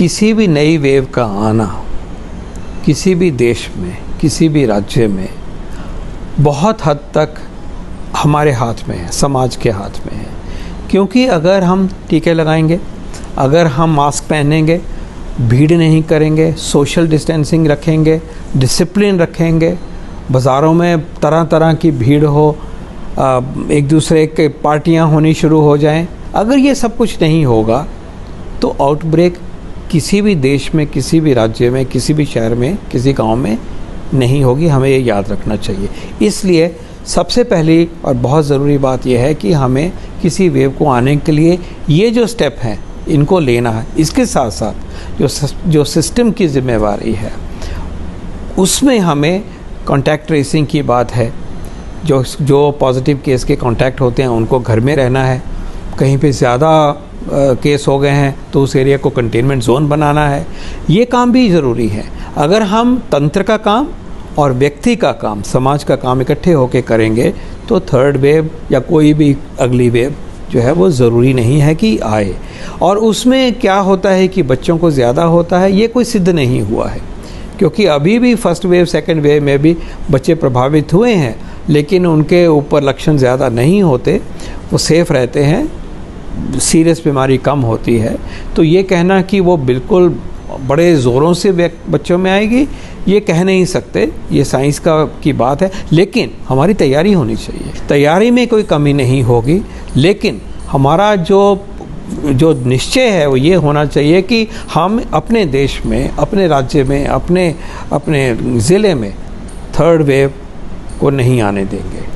किसी भी नई वेव का आना किसी भी देश में, किसी भी राज्य में बहुत हद तक हमारे हाथ में है, समाज के हाथ में है। क्योंकि अगर हम टीके लगाएंगे, अगर हम मास्क पहनेंगे, भीड़ नहीं करेंगे, सोशल डिस्टेंसिंग रखेंगे, डिसिप्लिन रखेंगे, बाज़ारों में तरह तरह की भीड़ हो, एक दूसरे के पार्टियां होनी शुरू हो जाएं, अगर ये सब कुछ नहीं होगा तो आउटब्रेक किसी भी देश में, किसी भी राज्य में, किसी भी शहर में, किसी गांव में नहीं होगी। हमें ये याद रखना चाहिए। इसलिए सबसे पहली और बहुत ज़रूरी बात यह है कि हमें किसी वेव को आने के लिए ये जो स्टेप हैं इनको लेना है। इसके साथ साथ जो सिस्टम की जिम्मेवारी है उसमें हमें कॉन्टैक्ट ट्रेसिंग की बात है। जो पॉजिटिव केस के कॉन्टैक्ट होते हैं उनको घर में रहना है। कहीं पे ज़्यादा केस हो गए हैं तो उस एरिया को कंटेनमेंट जोन बनाना है। ये काम भी ज़रूरी है। अगर हम तंत्र का काम और व्यक्ति का काम, समाज का काम इकट्ठे होकर करेंगे तो थर्ड वेव या कोई भी अगली वेव जो है वो ज़रूरी नहीं है कि आए। और उसमें क्या होता है कि बच्चों को ज़्यादा होता है, ये कोई सिद्ध नहीं हुआ है। क्योंकि अभी भी फर्स्ट वेव सेकंड वेव में भी बच्चे प्रभावित हुए हैं, लेकिन उनके ऊपर लक्षण ज़्यादा नहीं होते, वो सेफ रहते हैं, सीरियस बीमारी कम होती है। तो ये कहना कि वो बिल्कुल बड़े ज़ोरों से बच्चों में आएगी, ये कह नहीं सकते, ये साइंस की बात है। लेकिन हमारी तैयारी होनी चाहिए, तैयारी में कोई कमी नहीं होगी। लेकिन हमारा जो निश्चय है वो ये होना चाहिए कि हम अपने देश में, अपने राज्य में, अपने ज़िले में थर्ड वेव को नहीं आने देंगे।